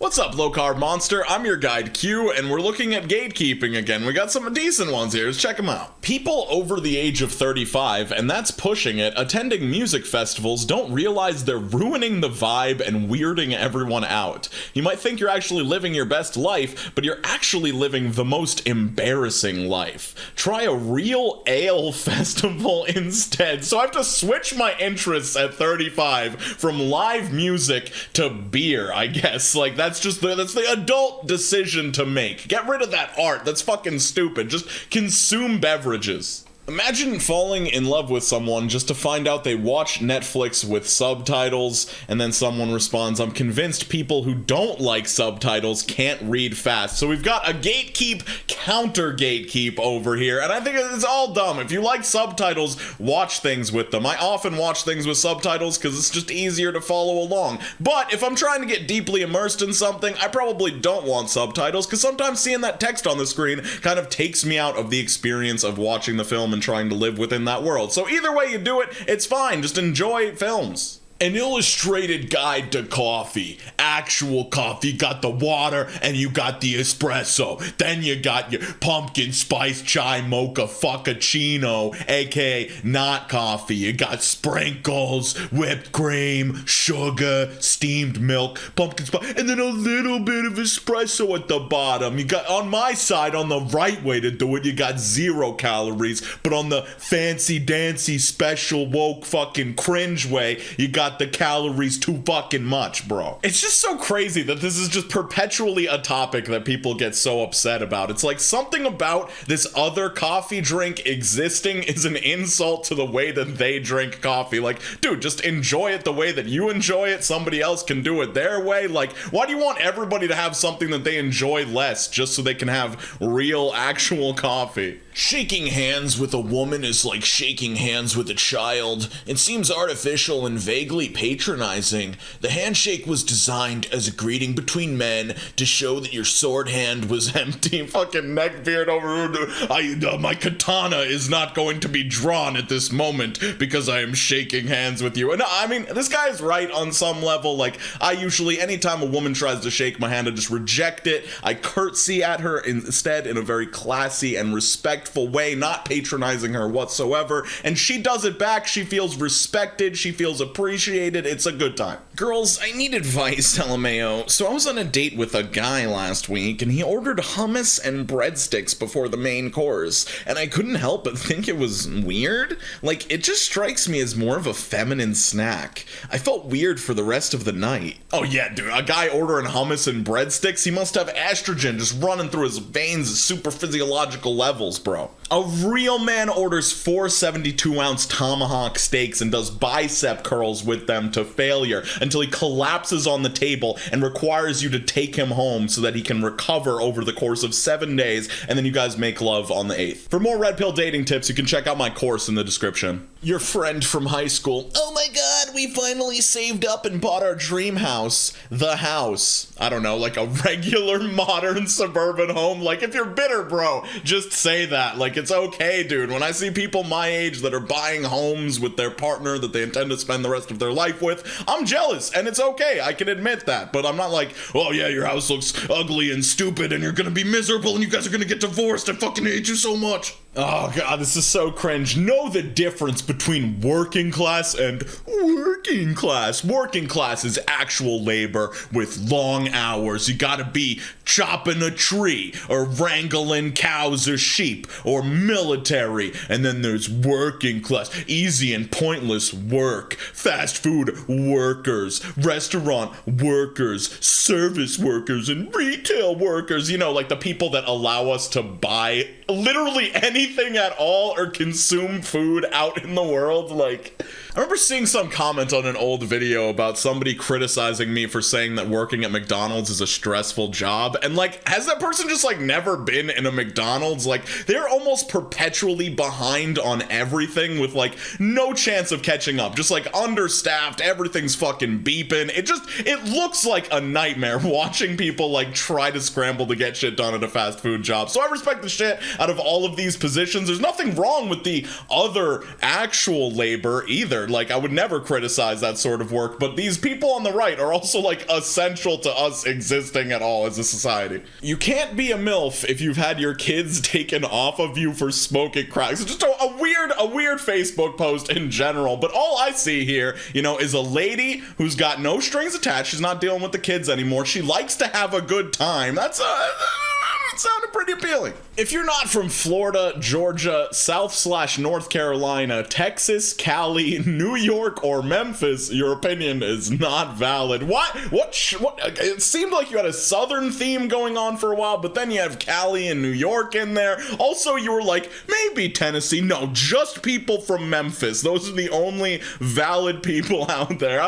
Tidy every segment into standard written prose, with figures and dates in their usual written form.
What's up, low-carb monster? I'm your guide Q, and we're looking at gatekeeping again. We got some decent ones here. Let's check them out. People over the age of 35, and that's pushing it, attending music festivals don't realize they're ruining the vibe and weirding everyone out. You might think you're actually living your best life, but you're actually living the most embarrassing life. Try a real ale festival instead. So I have to switch my interests at 35 from live music to beer, I guess. Like, that's the adult decision to make. Get rid of that art. That's fucking stupid. Just consume beverages. Imagine falling in love with someone just to find out they watch Netflix with subtitles, and then someone responds, "I'm convinced people who don't like subtitles can't read fast." So we've got a gatekeep, counter gatekeep over here, and I think it's all dumb. If you like subtitles, watch things with them. I often watch things with subtitles because it's just easier to follow along. But if I'm trying to get deeply immersed in something, I probably don't want subtitles, because sometimes seeing that text on the screen kind of takes me out of the experience of watching the film and trying to live within that world. So either way you do it, it's fine. Just enjoy films. An illustrated guide to coffee. Actual coffee. You got the water and you got the espresso. Then you got your pumpkin spice chai mocha fuccuccino, aka not coffee. You got sprinkles, whipped cream, sugar, steamed milk, pumpkin spice, and then a little bit of espresso at the bottom. You got, on my side, on the right way to do it, you got 0 calories, but on the fancy dancy special woke fucking cringe way, you got the calories too fucking much, bro. It's just so crazy that this is just perpetually a topic that people get so upset about. It's like something about this other coffee drink existing is an insult to the way that they drink coffee. Like, dude, just enjoy it the way that you enjoy it. Somebody else can do it their way. Like, why do you want everybody to have something that they enjoy less just so they can have real, actual coffee? Shaking hands with a woman is like shaking hands with a child. It seems artificial and vaguely patronizing. The handshake was designed as a greeting between men to show that your sword hand was empty. Fucking neckbeard over. My katana is not going to be drawn at this moment because I am shaking hands with you. And I mean, this guy's right on some level. Like, I usually, anytime a woman tries to shake my hand, I just reject it. I curtsy at her instead in a very classy and respectful way, not patronizing her whatsoever, and she does it back. She feels respected, she feels appreciated. It's a good time. Girls, I need advice, LMAO. So I was on a date with a guy last week, and he ordered hummus and breadsticks before the main course, and I couldn't help but think it was weird. Like, it just strikes me as more of a feminine snack. I felt weird for the rest of the night. Oh yeah, dude, a guy ordering hummus and breadsticks, he must have estrogen just running through his veins at super physiological levels, bro. A real man orders 4 72-ounce tomahawk steaks and does bicep curls with them to failure until he collapses on the table and requires you to take him home so that he can recover over the course of 7 days, and then you guys make love on the 8th. For more red pill dating tips, you can check out my course in the description. Your friend from high school. Oh my god, we finally saved up and bought our dream house. The house. I don't know, like a regular modern suburban home. Like, if you're bitter, bro, just say that. Like, it's okay, dude. When I see people my age that are buying homes with their partner that they intend to spend the rest of their life with, I'm jealous, and it's okay. I can admit that. But I'm not like, oh yeah, your house looks ugly and stupid and you're gonna be miserable and you guys are gonna get divorced. I fucking hate you so much. Oh god, this is so cringe. Know the difference between working class and working class. Working class is actual labor with long hours. You gotta be chopping a tree or wrangling cows or sheep or military. And then there's working class, easy and pointless work. Fast food workers, restaurant workers, service workers, and retail workers. You know, like the people that allow us to buy literally anything at all or consume food out in the world. Like, I remember seeing some comment on an old video about somebody criticizing me for saying that working at McDonald's is a stressful job. And like, has that person just like never been in a McDonald's? Like, they're almost perpetually behind on everything with like no chance of catching up. Just like understaffed, everything's fucking beeping. It looks like a nightmare watching people like try to scramble to get shit done at a fast food job. So I respect the shit out of all of these positions. There's nothing wrong with the other actual labor either. either. Like, I would never criticize that sort of work, but these people on the right are also, like, essential to us existing at all as a society. You can't be a MILF if you've had your kids taken off of you for smoking crack. It's just a weird Facebook post in general, but all I see here, you know, is a lady who's got no strings attached. She's not dealing with the kids anymore. She likes to have a good time. That's sounded pretty appealing. If you're not from Florida, Georgia, South/North Carolina, Texas, Cali, New York, or Memphis, your opinion is not valid. What? It seemed like you had a southern theme going on for a while, but then you have Cali and New York in there. Also, you were like, maybe Tennessee. No, just people from Memphis. Those are the only valid people out there.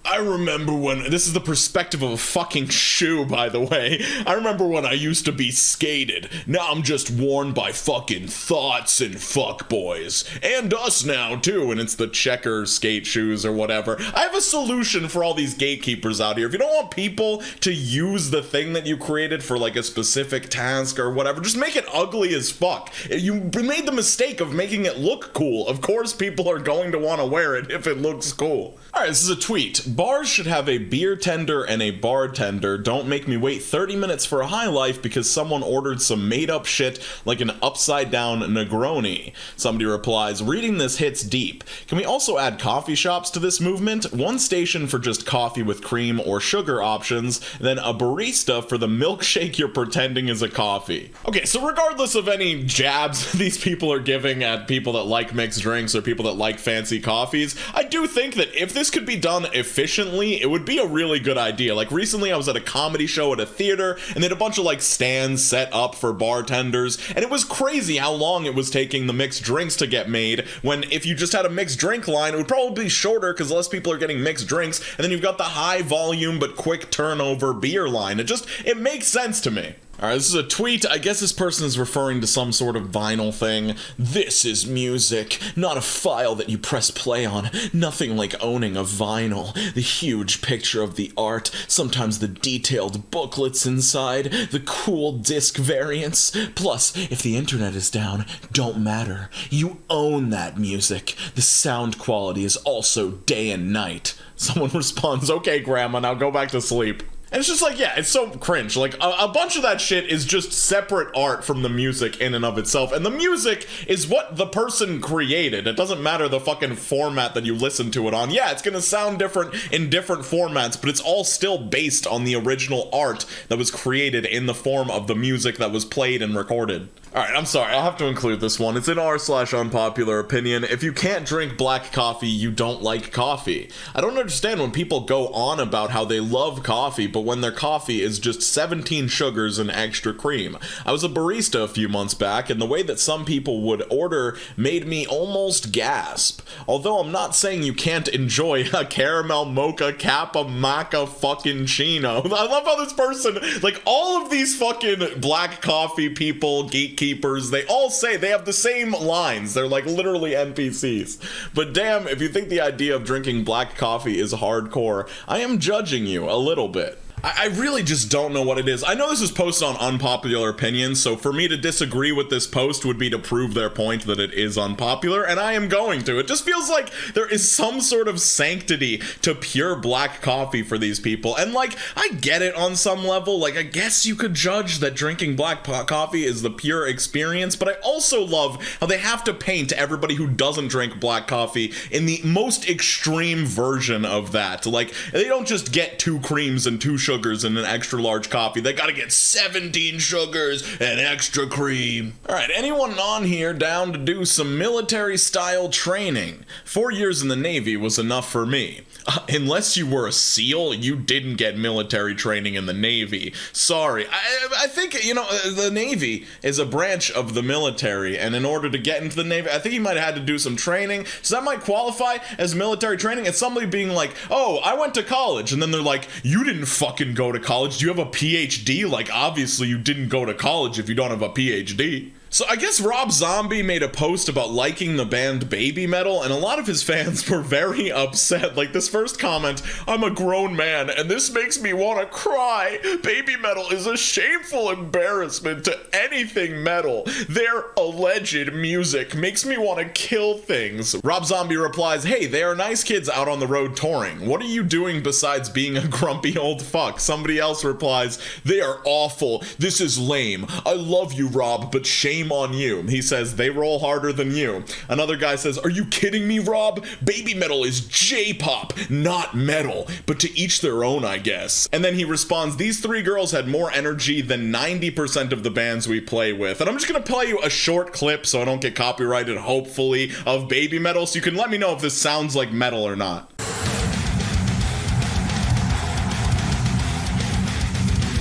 I remember when, this is the perspective of a fucking shoe, by the way. I remember when I used to be skated. Now I'm just worn by fucking thoughts and fuckboys. And us now, too, and it's the checker skate shoes or whatever. I have a solution for all these gatekeepers out here. If you don't want people to use the thing that you created for, like, a specific task or whatever, just make it ugly as fuck. You made the mistake of making it look cool. Of course people are going to want to wear it if it looks cool. Alright, this is a tweet. Bars should have a beer tender and a bartender. Don't make me wait 30 minutes for a high life because someone ordered some made-up shit like an upside-down Negroni. Somebody replies, reading this hits deep. Can we also add coffee shops to this movement? One station for just coffee with cream or sugar options, then a barista for the milkshake you're pretending is a coffee. Okay, so regardless of any jabs these people are giving at people that like mixed drinks or people that like fancy coffees, I do think that if this could be done efficiently, it would be a really good idea. Like, recently I was at a comedy show at a theater, and they had a bunch of, like, stands set up for bartenders, and it was crazy how long it was taking the mixed drinks to get made, when if you just had a mixed drink line, it would probably be shorter because less people are getting mixed drinks, and then you've got the high volume but quick turnover beer line. It makes sense to me. Alright, this is a tweet. I guess this person is referring to some sort of vinyl thing. This is music, not a file that you press play on. Nothing like owning a vinyl. The huge picture of the art, sometimes the detailed booklets inside, the cool disc variants. Plus, if the internet is down, don't matter. You own that music. The sound quality is also day and night. Someone responds, okay, Grandma, now go back to sleep. And it's just like, yeah, it's so cringe. Like, a bunch of that shit is just separate art from the music in and of itself. And the music is what the person created. It doesn't matter the fucking format that you listen to it on. Yeah, it's gonna sound different in different formats, but it's all still based on the original art that was created in the form of the music that was played and recorded. Alright, I'm sorry, I'll have to include this one. It's in r/unpopular opinion. If you can't drink black coffee, you don't like coffee. I don't understand when people go on about how they love coffee, but when their coffee is just 17 sugars and extra cream. I was a barista a few months back, and the way that some people would order made me almost gasp. Although I'm not saying you can't enjoy a caramel mocha kappa maca fucking chino. I love how this person, like, all of these fucking black coffee people, gatekeepers, they all say they have the same lines. They're like literally NPCs. But damn, if you think the idea of drinking black coffee is hardcore, I am judging you a little bit. I really just don't know what it is. I know this is posted on Unpopular Opinion, so for me to disagree with this post would be to prove their point that it is unpopular, and I am going to. It just feels like there is some sort of sanctity to pure black coffee for these people, and, like, I get it on some level. Like, I guess you could judge that drinking black coffee is the pure experience, but I also love how they have to paint everybody who doesn't drink black coffee in the most extreme version of that. Like, they don't just get 2 creams and 2 sugars in an extra large coffee. They gotta get 17 sugars and extra cream. Alright, anyone on here down to do some military style training? 4 years in the Navy was enough for me. Unless you were a SEAL, you didn't get military training in the Navy. Sorry. I think, you know, the Navy is a branch of the military, and in order to get into the Navy, I think you might have had to do some training, so that might qualify as military training. It's somebody being like, oh, I went to college, and then they're like, you didn't fucking go to college. Do you have a PhD? Like, obviously you didn't go to college if you don't have a PhD. So I guess Rob Zombie made a post about liking the band Baby Metal, and a lot of his fans were very upset. Like this first comment, "I'm a grown man and this makes me want to cry. Baby Metal is a shameful embarrassment to anything metal. Their alleged music makes me want to kill things." Rob Zombie replies, "Hey, they are nice kids out on the road touring. What are you doing besides being a grumpy old fuck?" Somebody else replies, "They are awful. This is lame. I love you, Rob, but shame on you." He says, "They roll harder than you." Another guy says, "Are you kidding me, Rob? Baby Metal is J-pop, not metal. But to each their own, I guess." And then he responds, "These three girls had more energy than 90% of the bands we play with." And I'm just gonna play you a short clip so I don't get copyrighted, hopefully, of Baby Metal, so you can let me know if this sounds like metal or not.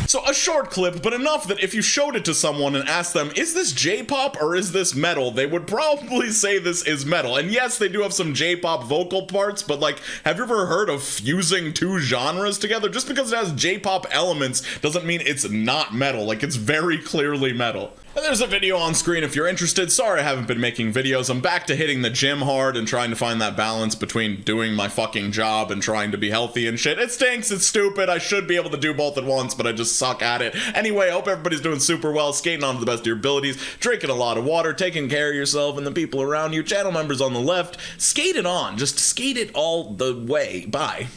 So a short clip, but enough that if you showed it to someone and asked them, "Is this J-pop or is this metal?" they would probably say this is metal. And yes, they do have some J-pop vocal parts, but like, have you ever heard of fusing two genres together? Just because it has J-pop elements doesn't mean it's not metal. Like, it's very clearly metal. And there's a video on screen if you're interested. Sorry I haven't been making videos. I'm back to hitting the gym hard and trying to find that balance between doing my fucking job and trying to be healthy and shit. It stinks, it's stupid, I should be able to do both at once, but I just suck at it. Anyway, I hope everybody's doing super well, skating on to the best of your abilities, drinking a lot of water, taking care of yourself and the people around you. Channel members on the left, skate it on. Just skate it all the way. Bye.